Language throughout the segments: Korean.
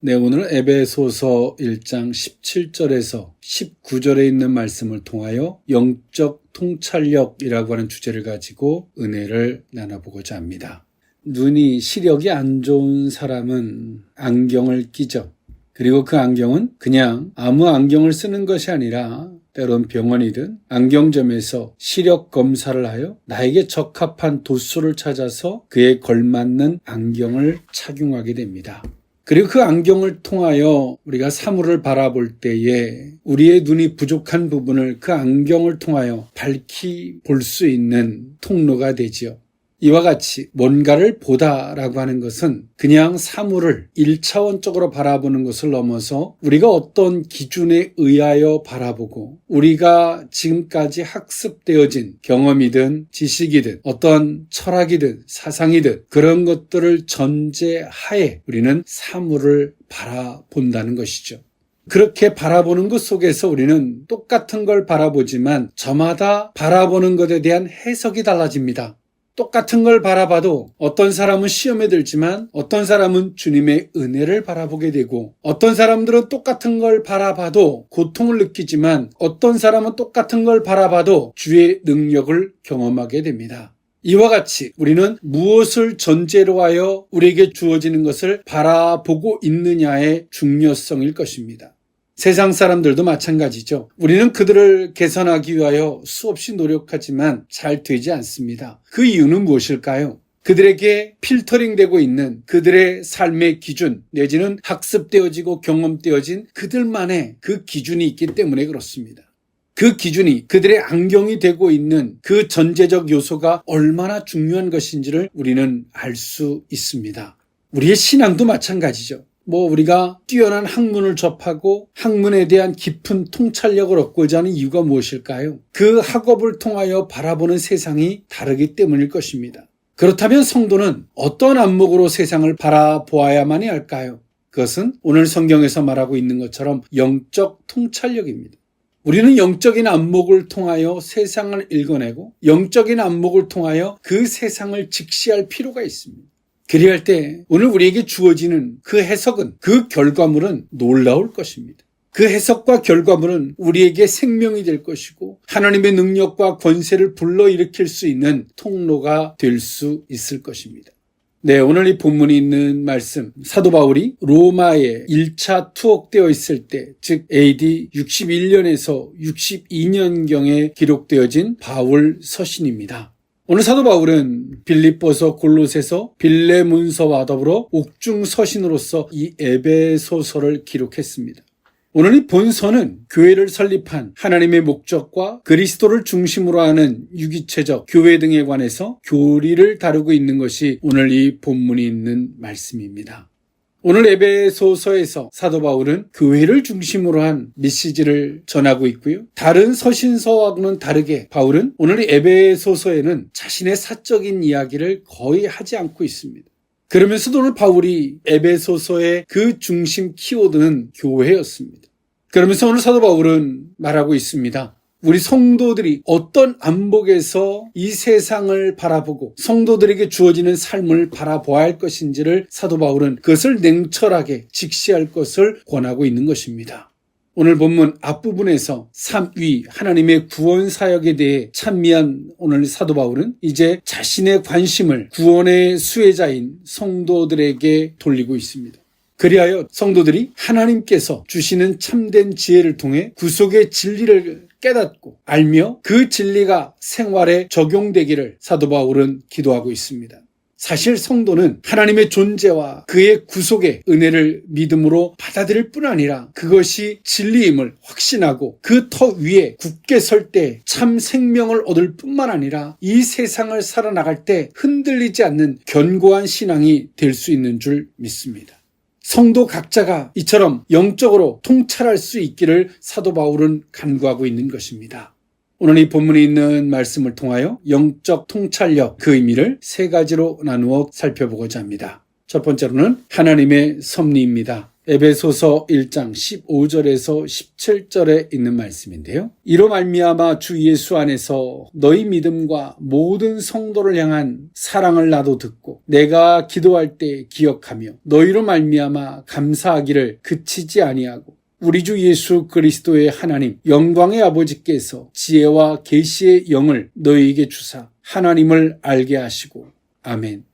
네, 오늘은 에베소서 1장 17절에서 19절에 있는 말씀을 통하여 영적 통찰력이라고 하는 주제를 가지고 은혜를 나눠보고자 합니다. 눈이 시력이 안 좋은 사람은 안경을 끼죠. 그리고 그 안경은 그냥 아무 안경을 쓰는 것이 아니라 때론 병원이든 안경점에서 시력 검사를 하여 나에게 적합한 도수를 찾아서 그에 걸맞는 안경을 착용하게 됩니다. 그리고 그 안경을 통하여 우리가 사물을 바라볼 때에 우리의 눈이 부족한 부분을 그 안경을 통하여 밝히 볼 수 있는 통로가 되지요. 이와 같이 뭔가를 보다라고 하는 것은 그냥 사물을 1차원적으로 바라보는 것을 넘어서 우리가 어떤 기준에 의하여 바라보고 우리가 지금까지 학습되어진 경험이든 지식이든 어떤 철학이든 사상이든 그런 것들을 전제하에 우리는 사물을 바라본다는 것이죠. 그렇게 바라보는 것 속에서 우리는 똑같은 걸 바라보지만 저마다 바라보는 것에 대한 해석이 달라집니다. 똑같은 걸 바라봐도 어떤 사람은 시험에 들지만 어떤 사람은 주님의 은혜를 바라보게 되고 어떤 사람들은 똑같은 걸 바라봐도 고통을 느끼지만 어떤 사람은 똑같은 걸 바라봐도 주의 능력을 경험하게 됩니다. 이와 같이 우리는 무엇을 전제로 하여 우리에게 주어지는 것을 바라보고 있느냐의 중요성일 것입니다. 세상 사람들도 마찬가지죠. 우리는 그들을 개선하기 위하여 수없이 노력하지만 잘 되지 않습니다. 그 이유는 무엇일까요? 그들에게 필터링되고 있는 그들의 삶의 기준 내지는 학습되어지고 경험되어진 그들만의 그 기준이 있기 때문에 그렇습니다. 그 기준이 그들의 안경이 되고 있는 그 전제적 요소가 얼마나 중요한 것인지를 우리는 알 수 있습니다. 우리의 신앙도 마찬가지죠. 우리가 뛰어난 학문을 접하고 학문에 대한 깊은 통찰력을 얻고자 하는 이유가 무엇일까요? 그 학업을 통하여 바라보는 세상이 다르기 때문일 것입니다. 그렇다면 성도는 어떤 안목으로 세상을 바라보아야만이 할까요? 그것은 오늘 성경에서 말하고 있는 것처럼 영적 통찰력입니다. 우리는 영적인 안목을 통하여 세상을 읽어내고 영적인 안목을 통하여 그 세상을 직시할 필요가 있습니다. 그리할 때 오늘 우리에게 주어지는 그 해석은 그 결과물은 놀라울 것입니다. 그 해석과 결과물은 우리에게 생명이 될 것이고 하나님의 능력과 권세를 불러일으킬 수 있는 통로가 될 수 있을 것입니다. 네, 오늘 이 본문이 있는 말씀, 사도 바울이 로마에 1차 투옥되어 있을 때, 즉 AD 61년에서 62년경에 기록되어진 바울 서신입니다. 오늘 사도 바울은 빌립보서, 골로새서, 빌레몬서와 더불어 옥중 서신으로서 이 에베소서를 기록했습니다. 오늘 이 본서는 교회를 설립한 하나님의 목적과 그리스도를 중심으로 하는 유기체적 교회 등에 관해서 교리를 다루고 있는 것이 오늘 이 본문이 있는 말씀입니다. 오늘 에베소서에서 사도 바울은 교회를 중심으로 한 메시지를 전하고 있고요. 다른 서신서하고는 다르게 바울은 오늘 이 에베소서에는 자신의 사적인 이야기를 거의 하지 않고 있습니다. 그러면서도 오늘 바울이 에베소서의 그 중심 키워드는 교회였습니다. 그러면서 오늘 사도 바울은 말하고 있습니다. 우리 성도들이 어떤 안목에서 이 세상을 바라보고 성도들에게 주어지는 삶을 바라보아야 할 것인지를 사도 바울은 그것을 냉철하게 직시할 것을 권하고 있는 것입니다. 오늘 본문 앞부분에서 3위 하나님의 구원 사역에 대해 찬미한 오늘 사도 바울은 이제 자신의 관심을 구원의 수혜자인 성도들에게 돌리고 있습니다. 그리하여 성도들이 하나님께서 주시는 참된 지혜를 통해 구속의 진리를 깨닫고 알며 그 진리가 생활에 적용되기를 사도 바울은 기도하고 있습니다. 사실 성도는 하나님의 존재와 그의 구속의 은혜를 믿음으로 받아들일 뿐 아니라 그것이 진리임을 확신하고 그 터 위에 굳게 설 때 참 생명을 얻을 뿐만 아니라 이 세상을 살아나갈 때 흔들리지 않는 견고한 신앙이 될 수 있는 줄 믿습니다. 성도 각자가 이처럼 영적으로 통찰할 수 있기를 사도 바울은 간구하고 있는 것입니다. 오늘 이 본문에 있는 말씀을 통하여 영적 통찰력 그 의미를 세 가지로 나누어 살펴보고자 합니다. 첫 번째로는 하나님의 섭리입니다. 에베소서 1장 15절에서 17절에 있는 말씀인데요. 이로 말미암아 주 예수 안에서 너희 믿음과 모든 성도를 향한 사랑을 나도 듣고 내가 기도할 때 기억하며 너희로 말미암아 감사하기를 그치지 아니하고 우리 주 예수 그리스도의 하나님 영광의 아버지께서 지혜와 계시의 영을 너희에게 주사 하나님을 알게 하시고 아멘.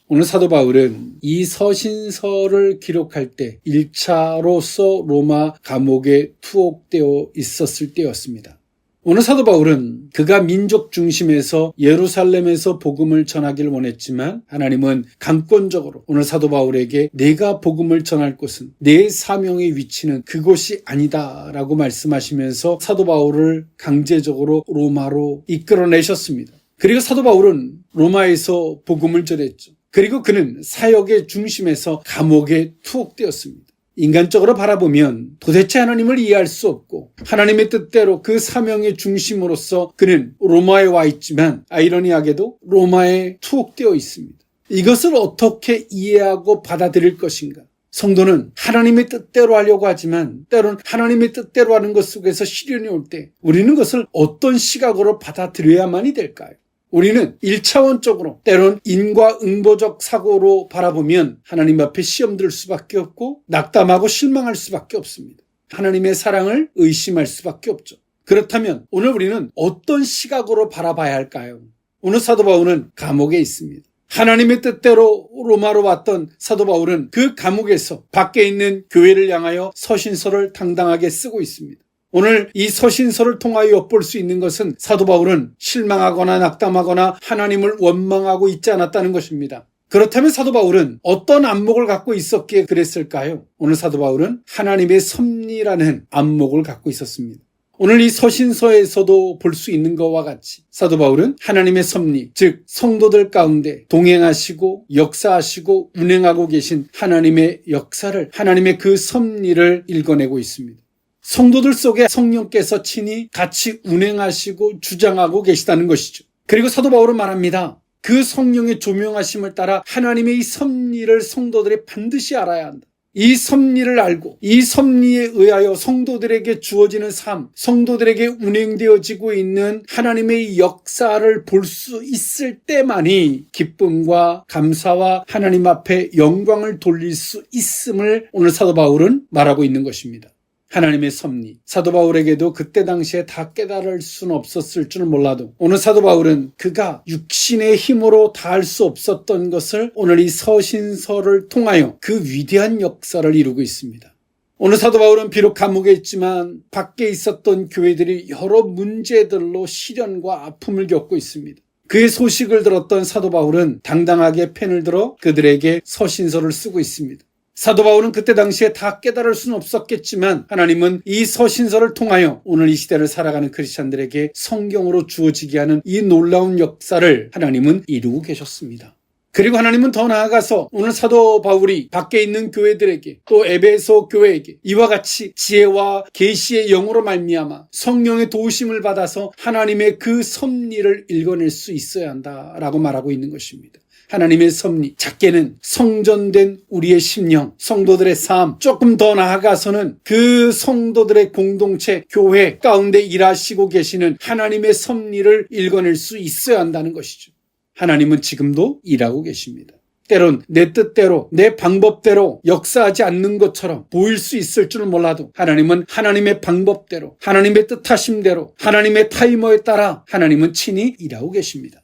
오늘 사도 바울은 이 서신서를 기록할 때 1차로서 로마 감옥에 투옥되어 있었을 때였습니다. 오늘 사도 바울은 그가 민족 중심에서 예루살렘에서 복음을 전하기를 원했지만 하나님은 강권적으로 오늘 사도 바울에게 내가 복음을 전할 곳은 내 사명의 위치는 그곳이 아니다라고 말씀하시면서 사도 바울을 강제적으로 로마로 이끌어내셨습니다. 그리고 사도 바울은 로마에서 복음을 전했죠. 그리고 그는 사역의 중심에서 감옥에 투옥되었습니다. 인간적으로 바라보면 도대체 하나님을 이해할 수 없고 하나님의 뜻대로 그 사명의 중심으로서 그는 로마에 와 있지만 아이러니하게도 로마에 투옥되어 있습니다. 이것을 어떻게 이해하고 받아들일 것인가? 성도는 하나님의 뜻대로 하려고 하지만 때론 하나님의 뜻대로 하는 것 속에서 시련이 올 때 우리는 그것을 어떤 시각으로 받아들여야만이 될까요? 우리는 1차원적으로 때론 인과응보적 사고로 바라보면 하나님 앞에 시험 들 수밖에 없고 낙담하고 실망할 수밖에 없습니다. 하나님의 사랑을 의심할 수밖에 없죠. 그렇다면 오늘 우리는 어떤 시각으로 바라봐야 할까요? 오늘 사도 바울은 감옥에 있습니다. 하나님의 뜻대로 로마로 왔던 사도 바울은 그 감옥에서 밖에 있는 교회를 향하여 서신서를 당당하게 쓰고 있습니다. 오늘 이 서신서를 통하여 엿볼 수 있는 것은 사도 바울은 실망하거나 낙담하거나 하나님을 원망하고 있지 않았다는 것입니다. 그렇다면 사도 바울은 어떤 안목을 갖고 있었기에 그랬을까요? 오늘 사도 바울은 하나님의 섭리라는 안목을 갖고 있었습니다. 오늘 이 서신서에서도 볼 수 있는 것과 같이 사도 바울은 하나님의 섭리, 즉 성도들 가운데 동행하시고 역사하시고 운행하고 계신 하나님의 역사를, 하나님의 그 섭리를 읽어내고 있습니다. 성도들 속에 성령께서 친히 같이 운행하시고 주장하고 계시다는 것이죠. 그리고 사도 바울은 말합니다. 그 성령의 조명하심을 따라 하나님의 이 섭리를 성도들이 반드시 알아야 한다. 이 섭리를 알고 이 섭리에 의하여 성도들에게 주어지는 삶, 성도들에게 운행되어지고 있는 하나님의 이 역사를 볼 수 있을 때만이 기쁨과 감사와 하나님 앞에 영광을 돌릴 수 있음을 오늘 사도 바울은 말하고 있는 것입니다. 하나님의 섭리. 사도 바울에게도 그때 당시에 다 깨달을 수는 없었을 줄 몰라도 오늘 사도 바울은 그가 육신의 힘으로 다 할 수 없었던 것을 오늘 이 서신서를 통하여 그 위대한 역사를 이루고 있습니다. 오늘 사도 바울은 비록 감옥에 있지만 밖에 있었던 교회들이 여러 문제들로 시련과 아픔을 겪고 있습니다. 그의 소식을 들었던 사도 바울은 당당하게 펜을 들어 그들에게 서신서를 쓰고 있습니다. 사도 바울은 그때 당시에 다 깨달을 수는 없었겠지만 하나님은 이 서신서를 통하여 오늘 이 시대를 살아가는 크리스찬들에게 성경으로 주어지게 하는 이 놀라운 역사를 하나님은 이루고 계셨습니다. 그리고 하나님은 더 나아가서 오늘 사도 바울이 밖에 있는 교회들에게 또 에베소 교회에게 이와 같이 지혜와 계시의 영으로 말미암아 성령의 도우심을 받아서 하나님의 그 섭리를 읽어낼 수 있어야 한다라고 말하고 있는 것입니다. 하나님의 섭리, 작게는 성전된 우리의 심령, 성도들의 삶, 조금 더 나아가서는 그 성도들의 공동체, 교회 가운데 일하시고 계시는 하나님의 섭리를 읽어낼 수 있어야 한다는 것이죠. 하나님은 지금도 일하고 계십니다. 때론 내 뜻대로, 내 방법대로 역사하지 않는 것처럼 보일 수 있을 줄은 몰라도 하나님은 하나님의 방법대로, 하나님의 뜻하심대로, 하나님의 타이머에 따라 하나님은 친히 일하고 계십니다.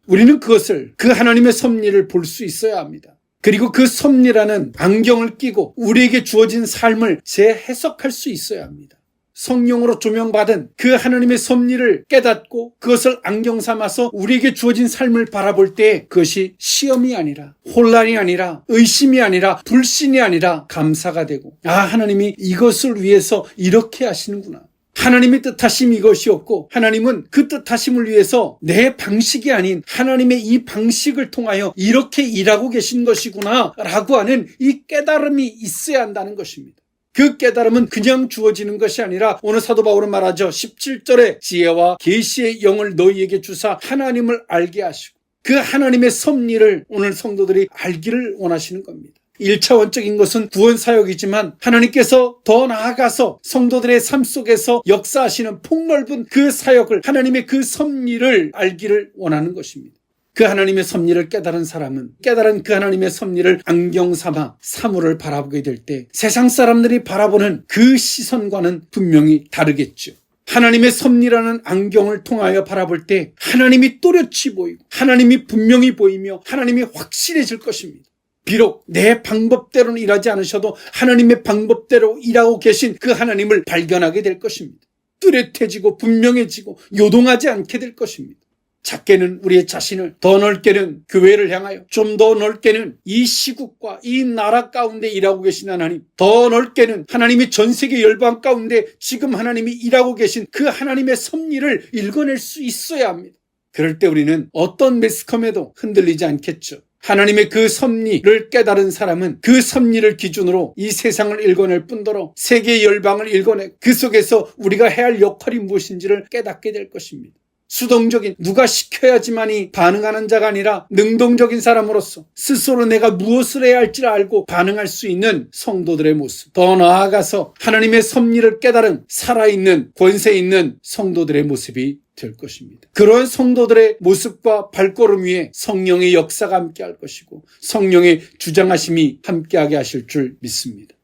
우리는 그것을, 그 하나님의 섭리를 볼 수 있어야 합니다. 그리고 그 섭리라는 안경을 끼고 우리에게 주어진 삶을 재해석할 수 있어야 합니다. 성령으로 조명받은 그 하나님의 섭리를 깨닫고 그것을 안경 삼아서 우리에게 주어진 삶을 바라볼 때 그것이 시험이 아니라 혼란이 아니라 의심이 아니라 불신이 아니라 감사가 되고, 아, 하나님이 이것을 위해서 이렇게 하시는구나. 하나님의 뜻하심이 이것이었고 하나님은 그 뜻하심을 위해서 내 방식이 아닌 하나님의 이 방식을 통하여 이렇게 일하고 계신 것이구나 라고 하는 이 깨달음이 있어야 한다는 것입니다. 그 깨달음은 그냥 주어지는 것이 아니라 오늘 사도 바울은 말하죠. 17절에 지혜와 계시의 영을 너희에게 주사 하나님을 알게 하시고 그 하나님의 섭리를 오늘 성도들이 알기를 원하시는 겁니다. 1차원적인 것은 구원 사역이지만 하나님께서 더 나아가서 성도들의 삶 속에서 역사하시는 폭넓은 그 사역을, 하나님의 그 섭리를 알기를 원하는 것입니다. 그 하나님의 섭리를 깨달은 사람은 깨달은 그 하나님의 섭리를 안경 삼아 사물을 바라보게 될 때 세상 사람들이 바라보는 그 시선과는 분명히 다르겠죠. 하나님의 섭리라는 안경을 통하여 바라볼 때 하나님이 또렷이 보이고 하나님이 분명히 보이며 하나님이 확실해질 것입니다. 비록 내 방법대로는 일하지 않으셔도 하나님의 방법대로 일하고 계신 그 하나님을 발견하게 될 것입니다. 뚜렷해지고 분명해지고 요동하지 않게 될 것입니다. 작게는 우리의 자신을, 더 넓게는 교회를 향하여, 좀 더 넓게는 이 시국과 이 나라 가운데 일하고 계신 하나님, 더 넓게는 하나님이 전 세계 열방 가운데 지금 하나님이 일하고 계신 그 하나님의 섭리를 읽어낼 수 있어야 합니다. 그럴 때 우리는 어떤 매스컴에도 흔들리지 않겠죠. 하나님의 그 섭리를 깨달은 사람은 그 섭리를 기준으로 이 세상을 읽어낼 뿐더러 세계 열방을 읽어내 그 속에서 우리가 해야 할 역할이 무엇인지를 깨닫게 될 것입니다. 수동적인 누가 시켜야지만이 반응하는 자가 아니라 능동적인 사람으로서 스스로 내가 무엇을 해야 할지를 알고 반응할 수 있는 성도들의 모습, 더 나아가서 하나님의 섭리를 깨달은 살아있는 권세 있는 성도들의 모습이 될 것입니다. 그런 성도들의 모습과 발걸음 위에 성령의 역사가 함께할 것이고 성령의 주장하심이 함께하게 하실 줄 믿습니다.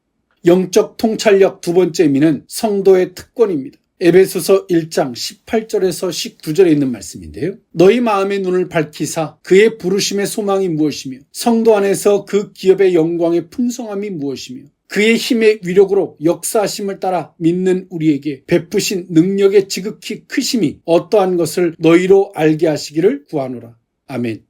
영적 통찰력 두 번째 의미는 성도의 특권입니다. 에베소서 1장 18절에서 19절에 있는 말씀인데요. 너희 마음의 눈을 밝히사 그의 부르심의 소망이 무엇이며 성도 안에서 그 기업의 영광의 풍성함이 무엇이며 그의 힘의 위력으로 역사하심을 따라 믿는 우리에게 베푸신 능력의 지극히 크심이 어떠한 것을 너희로 알게 하시기를 구하노라. 아멘.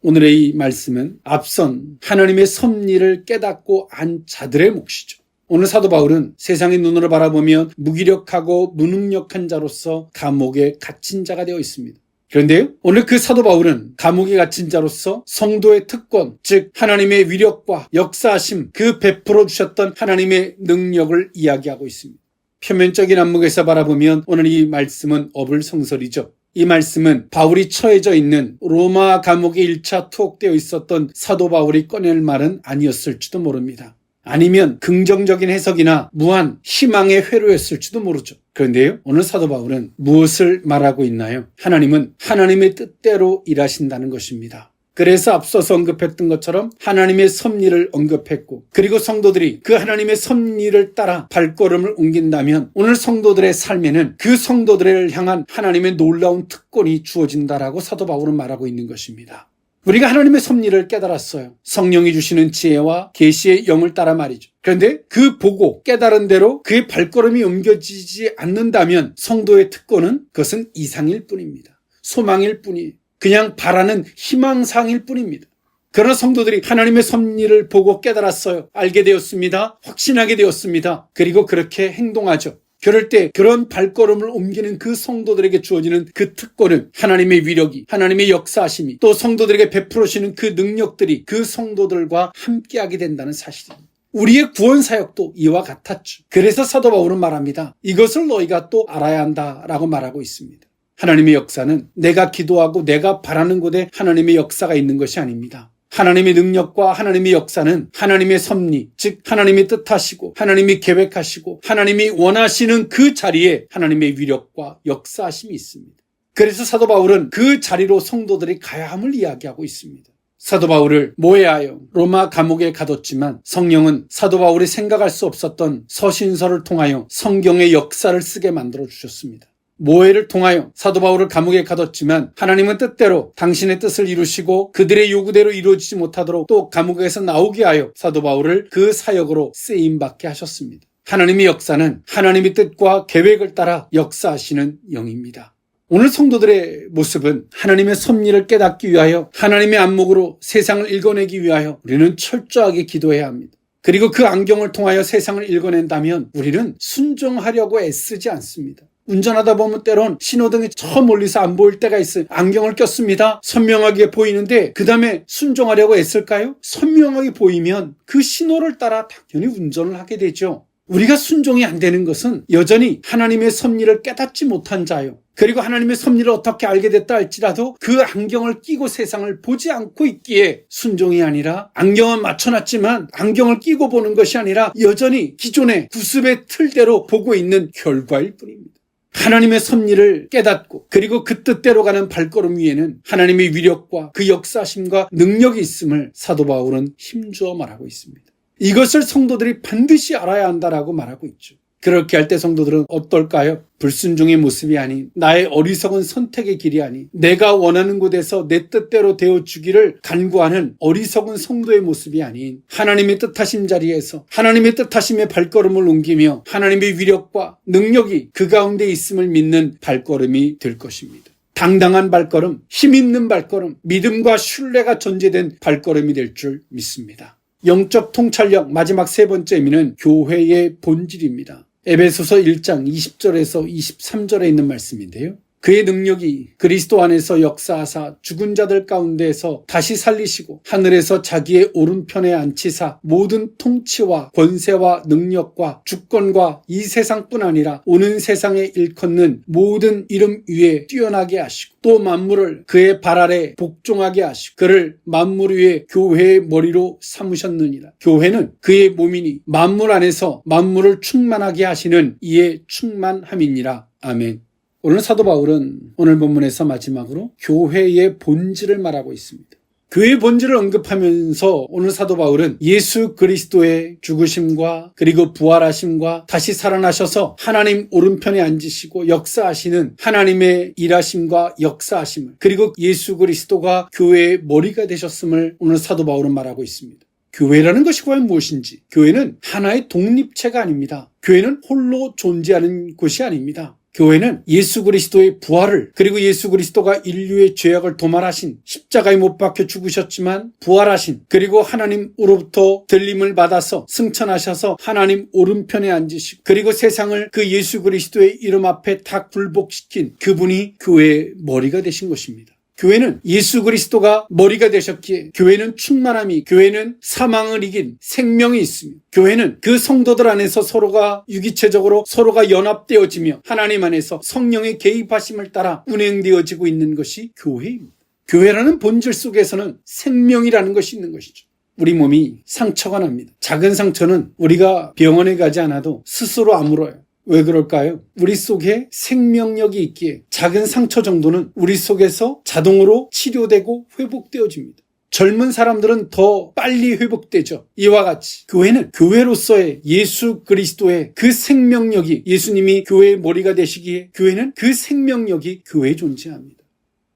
오늘의 이 말씀은 앞선 하나님의 섭리를 깨닫고 안 자들의 몫이죠. 오늘 사도 바울은 세상의 눈으로 바라보면 무기력하고 무능력한 자로서 감옥에 갇힌 자가 되어 있습니다. 그런데요, 오늘 그 사도 바울은 감옥에 갇힌 자로서 성도의 특권, 즉 하나님의 위력과 역사하심, 그 베풀어 주셨던 하나님의 능력을 이야기하고 있습니다. 표면적인 안목에서 바라보면 오늘 이 말씀은 어불성설이죠. 이 말씀은 바울이 처해져 있는 로마 감옥에 1차 투옥되어 있었던 사도 바울이 꺼낼 말은 아니었을지도 모릅니다. 아니면 긍정적인 해석이나 무한 희망의 회로였을지도 모르죠. 그런데요, 오늘 사도 바울은 무엇을 말하고 있나요? 하나님은 하나님의 뜻대로 일하신다는 것입니다. 그래서 앞서서 언급했던 것처럼 하나님의 섭리를 언급했고, 그리고 성도들이 그 하나님의 섭리를 따라 발걸음을 옮긴다면 오늘 성도들의 삶에는 그 성도들을 향한 하나님의 놀라운 특권이 주어진다라고 사도 바울은 말하고 있는 것입니다. 우리가 하나님의 섭리를 깨달았어요. 성령이 주시는 지혜와 계시의 영을 따라 말이죠. 그런데 그 보고 깨달은 대로 그의 발걸음이 옮겨지지 않는다면 성도의 특권은 그것은 이상일 뿐입니다. 소망일 뿐이에요. 그냥 바라는 희망상일 뿐입니다. 그러나 성도들이 하나님의 섭리를 보고 깨달았어요. 알게 되었습니다. 확신하게 되었습니다. 그리고 그렇게 행동하죠. 그럴 때 그런 발걸음을 옮기는 그 성도들에게 주어지는 그 특권은 하나님의 위력이, 하나님의 역사하심이, 또 성도들에게 베풀어주시는 그 능력들이 그 성도들과 함께하게 된다는 사실입니다. 우리의 구원 사역도 이와 같았죠. 그래서 사도 바울은 말합니다. 이것을 너희가 또 알아야 한다라고 말하고 있습니다. 하나님의 역사는 내가 기도하고 내가 바라는 곳에 하나님의 역사가 있는 것이 아닙니다. 하나님의 능력과 하나님의 역사는 하나님의 섭리, 즉 하나님이 뜻하시고 하나님이 계획하시고 하나님이 원하시는 그 자리에 하나님의 위력과 역사하심이 있습니다. 그래서 사도 바울은 그 자리로 성도들이 가야 함을 이야기하고 있습니다. 사도 바울을 모해하여 로마 감옥에 가뒀지만 성령은 사도 바울이 생각할 수 없었던 서신서를 통하여 성경의 역사를 쓰게 만들어 주셨습니다. 모해를 통하여 사도 바울을 감옥에 가뒀지만 하나님은 뜻대로 당신의 뜻을 이루시고 그들의 요구대로 이루어지지 못하도록 또 감옥에서 나오게 하여 사도 바울을 그 사역으로 쓰임받게 하셨습니다. 하나님의 역사는 하나님의 뜻과 계획을 따라 역사하시는 영입니다. 오늘 성도들의 모습은 하나님의 섭리를 깨닫기 위하여 하나님의 안목으로 세상을 읽어내기 위하여 우리는 철저하게 기도해야 합니다. 그리고 그 안경을 통하여 세상을 읽어낸다면 우리는 순종하려고 애쓰지 않습니다. 운전하다 보면 때론 신호등이 저 멀리서 안 보일 때가 있어요. 안경을 꼈습니다. 선명하게 보이는데 그 다음에 순종하려고 애쓸까요? 선명하게 보이면 그 신호를 따라 당연히 운전을 하게 되죠. 우리가 순종이 안 되는 것은 여전히 하나님의 섭리를 깨닫지 못한 자요. 그리고 하나님의 섭리를 어떻게 알게 됐다 할지라도 그 안경을 끼고 세상을 보지 않고 있기에 순종이 아니라, 안경은 맞춰놨지만 안경을 끼고 보는 것이 아니라 여전히 기존의 구습의 틀대로 보고 있는 결과일 뿐입니다. 하나님의 섭리를 깨닫고 그리고 그 뜻대로 가는 발걸음 위에는 하나님의 위력과 그 역사심과 능력이 있음을 사도 바울은 힘주어 말하고 있습니다. 이것을 성도들이 반드시 알아야 한다라고 말하고 있죠. 그렇게 할 때 성도들은 어떨까요? 불순종의 모습이 아닌, 나의 어리석은 선택의 길이 아닌, 내가 원하는 곳에서 내 뜻대로 되어주기를 간구하는 어리석은 성도의 모습이 아닌, 하나님의 뜻하심 자리에서 하나님의 뜻하심의 발걸음을 옮기며 하나님의 위력과 능력이 그 가운데 있음을 믿는 발걸음이 될 것입니다. 당당한 발걸음, 힘있는 발걸음, 믿음과 신뢰가 전제된 발걸음이 될 줄 믿습니다. 영적 통찰력 마지막 세 번째 의미는 교회의 본질입니다. 에베소서 1장 20절에서 23절에 있는 말씀인데요. 그의 능력이 그리스도 안에서 역사하사 죽은 자들 가운데에서 다시 살리시고 하늘에서 자기의 오른편에 앉히사 모든 통치와 권세와 능력과 주권과 이 세상뿐 아니라 오는 세상에 일컫는 모든 이름 위에 뛰어나게 하시고 또 만물을 그의 발 아래 복종하게 하시고 그를 만물 위에 교회의 머리로 삼으셨느니라. 교회는 그의 몸이니 만물 안에서 만물을 충만하게 하시는 이의 충만함이니라. 아멘. 오늘 사도 바울은 오늘 본문에서 마지막으로 교회의 본질을 말하고 있습니다. 교회의 본질을 언급하면서 오늘 사도 바울은 예수 그리스도의 죽으심과 그리고 부활하심과 다시 살아나셔서 하나님 오른편에 앉으시고 역사하시는 하나님의 일하심과 역사하심을, 그리고 예수 그리스도가 교회의 머리가 되셨음을 오늘 사도 바울은 말하고 있습니다. 교회라는 것이 과연 무엇인지? 교회는 하나의 독립체가 아닙니다. 교회는 홀로 존재하는 곳이 아닙니다. 교회는 예수 그리스도의 부활을, 그리고 예수 그리스도가 인류의 죄악을 도말하신, 십자가에 못 박혀 죽으셨지만 부활하신, 그리고 하나님으로부터 들림을 받아서 승천하셔서 하나님 오른편에 앉으시고 그리고 세상을 그 예수 그리스도의 이름 앞에 다 굴복시킨 그분이 교회의 머리가 되신 것입니다. 교회는 예수 그리스도가 머리가 되셨기에 교회는 충만함이, 교회는 사망을 이긴 생명이 있으며, 교회는 그 성도들 안에서 서로가 유기체적으로 서로가 연합되어지며 하나님 안에서 성령의 개입하심을 따라 운행되어지고 있는 것이 교회입니다. 교회라는 본질 속에서는 생명이라는 것이 있는 것이죠. 우리 몸이 상처가 납니다. 작은 상처는 우리가 병원에 가지 않아도 스스로 아물어요. 왜 그럴까요? 우리 속에 생명력이 있기에 작은 상처 정도는 우리 속에서 자동으로 치료되고 회복되어집니다. 젊은 사람들은 더 빨리 회복되죠. 이와 같이 교회는 교회로서의 예수 그리스도의 그 생명력이, 예수님이 교회의 머리가 되시기에 교회는 그 생명력이 교회에 존재합니다.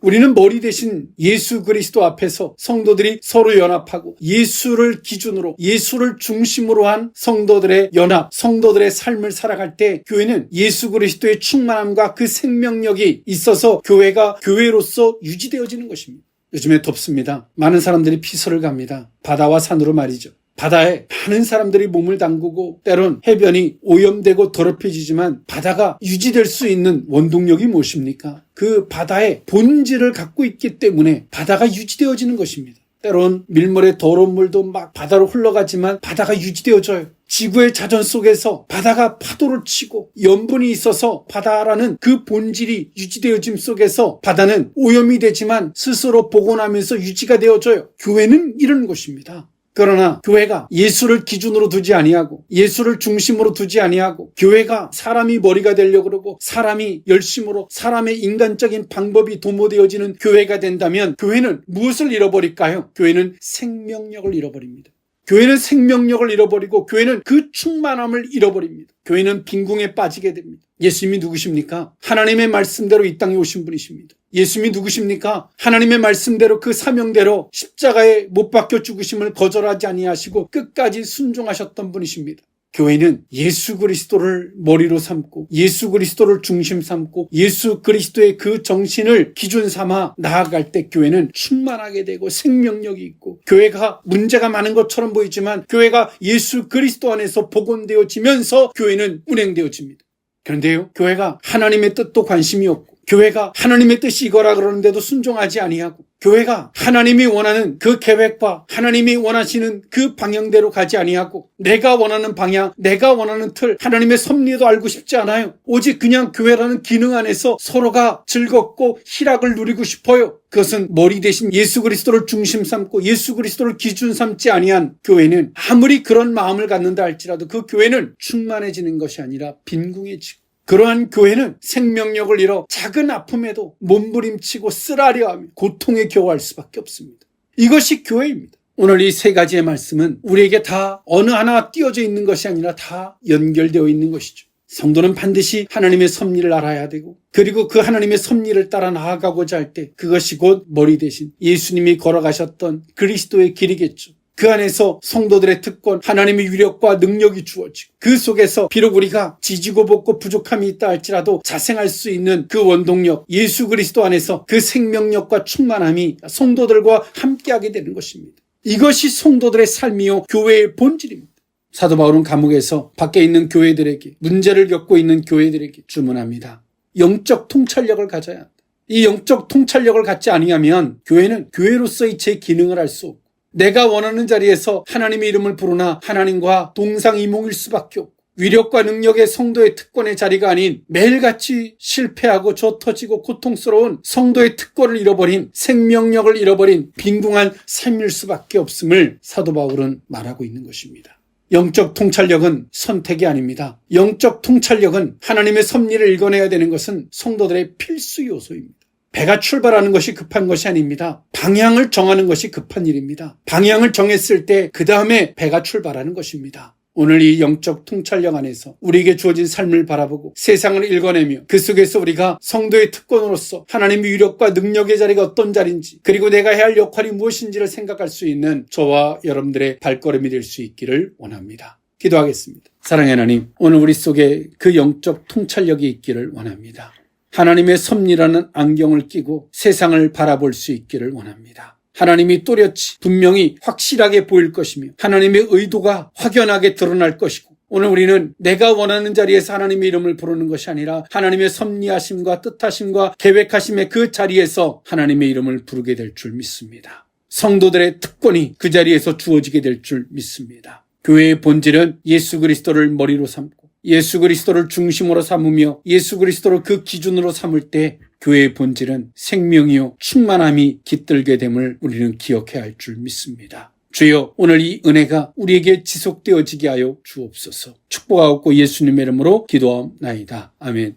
우리는 머리 대신 예수 그리스도 앞에서 성도들이 서로 연합하고 예수를 기준으로, 예수를 중심으로 한 성도들의 연합, 성도들의 삶을 살아갈 때 교회는 예수 그리스도의 충만함과 그 생명력이 있어서 교회가 교회로서 유지되어지는 것입니다. 요즘에 덥습니다. 많은 사람들이 피서를 갑니다. 바다와 산으로 말이죠. 바다에 많은 사람들이 몸을 담그고 때론 해변이 오염되고 더럽혀지지만 바다가 유지될 수 있는 원동력이 무엇입니까? 그 바다의 본질을 갖고 있기 때문에 바다가 유지되어지는 것입니다. 때론 밀물의 더러운 물도 막 바다로 흘러가지만 바다가 유지되어져요. 지구의 자전 속에서 바다가 파도를 치고 염분이 있어서 바다라는 그 본질이 유지되어짐 속에서 바다는 오염이 되지만 스스로 복원하면서 유지가 되어져요. 교회는 이런 것입니다. 그러나 교회가 예수를 기준으로 두지 아니하고 예수를 중심으로 두지 아니하고 교회가 사람이 머리가 되려고 그러고 사람이 열심으로 사람의 인간적인 방법이 도모되어지는 교회가 된다면 교회는 무엇을 잃어버릴까요? 교회는 생명력을 잃어버립니다. 교회는 생명력을 잃어버리고 교회는 그 충만함을 잃어버립니다. 교회는 빈궁에 빠지게 됩니다. 예수님이 누구십니까? 하나님의 말씀대로 이 땅에 오신 분이십니다. 예수님이 누구십니까? 하나님의 말씀대로 그 사명대로 십자가에 못 박혀 죽으심을 거절하지 아니하시고 끝까지 순종하셨던 분이십니다. 교회는 예수 그리스도를 머리로 삼고 예수 그리스도를 중심 삼고 예수 그리스도의 그 정신을 기준 삼아 나아갈 때 교회는 충만하게 되고 생명력이 있고, 교회가 문제가 많은 것처럼 보이지만 교회가 예수 그리스도 안에서 복원되어지면서 교회는 운행되어집니다. 그런데요, 교회가 하나님의 뜻도 관심이 없고 교회가 하나님의 뜻이 이거라 그러는데도 순종하지 아니하고 교회가 하나님이 원하는 그 계획과 하나님이 원하시는 그 방향대로 가지 아니하고 내가 원하는 방향, 내가 원하는 틀, 하나님의 섭리도 알고 싶지 않아요. 오직 그냥 교회라는 기능 안에서 서로가 즐겁고 희락을 누리고 싶어요. 그것은 머리 대신 예수 그리스도를 중심 삼고 예수 그리스도를 기준 삼지 아니한 교회는 아무리 그런 마음을 갖는다 할지라도 그 교회는 충만해지는 것이 아니라 빈궁해지고, 그러한 교회는 생명력을 잃어 작은 아픔에도 몸부림치고 쓰라려하며 고통에 겨워할 수밖에 없습니다. 이것이 교회입니다. 오늘 이 세 가지의 말씀은 우리에게 다 어느 하나 띄어져 있는 것이 아니라 다 연결되어 있는 것이죠. 성도는 반드시 하나님의 섭리를 알아야 되고, 그리고 그 하나님의 섭리를 따라 나아가고자 할 때 그것이 곧 머리 대신 예수님이 걸어가셨던 그리스도의 길이겠죠. 그 안에서 성도들의 특권, 하나님의 위력과 능력이 주어지고, 그 속에서 비록 우리가 지지고 볶고 부족함이 있다 할지라도 자생할 수 있는 그 원동력, 예수 그리스도 안에서 그 생명력과 충만함이 성도들과 함께하게 되는 것입니다. 이것이 성도들의 삶이요 교회의 본질입니다. 사도 바울은 감옥에서 밖에 있는 교회들에게, 문제를 겪고 있는 교회들에게 주문합니다. 영적 통찰력을 가져야 한다. 이 영적 통찰력을 갖지 아니하면 교회는 교회로서의 제 기능을 할 수 없고, 내가 원하는 자리에서 하나님의 이름을 부르나 하나님과 동상이몽일 수밖에 없고, 위력과 능력의 성도의 특권의 자리가 아닌 매일같이 실패하고 젖터지고 고통스러운 성도의 특권을 잃어버린, 생명력을 잃어버린 빈궁한 삶일 수밖에 없음을 사도 바울은 말하고 있는 것입니다. 영적 통찰력은 선택이 아닙니다. 영적 통찰력은 하나님의 섭리를 읽어내야 되는 것은 성도들의 필수 요소입니다. 배가 출발하는 것이 급한 것이 아닙니다. 방향을 정하는 것이 급한 일입니다. 방향을 정했을 때 그 다음에 배가 출발하는 것입니다. 오늘 이 영적 통찰력 안에서 우리에게 주어진 삶을 바라보고 세상을 읽어내며 그 속에서 우리가 성도의 특권으로서 하나님의 위력과 능력의 자리가 어떤 자리인지, 그리고 내가 해야 할 역할이 무엇인지를 생각할 수 있는 저와 여러분들의 발걸음이 될 수 있기를 원합니다. 기도하겠습니다. 사랑의 하나님, 오늘 우리 속에 그 영적 통찰력이 있기를 원합니다. 하나님의 섭리라는 안경을 끼고 세상을 바라볼 수 있기를 원합니다. 하나님이 또렷이 분명히 확실하게 보일 것이며 하나님의 의도가 확연하게 드러날 것이고, 오늘 우리는 내가 원하는 자리에서 하나님의 이름을 부르는 것이 아니라 하나님의 섭리하심과 뜻하심과 계획하심의 그 자리에서 하나님의 이름을 부르게 될 줄 믿습니다. 성도들의 특권이 그 자리에서 주어지게 될 줄 믿습니다. 교회의 본질은 예수 그리스도를 머리로 삼고 예수 그리스도를 중심으로 삼으며 예수 그리스도를 그 기준으로 삼을 때 교회의 본질은 생명이요 충만함이 깃들게 됨을 우리는 기억해야 할 줄 믿습니다. 주여, 오늘 이 은혜가 우리에게 지속되어지게 하여 주옵소서. 축복하옵고 예수님의 이름으로 기도하옵나이다. 아멘.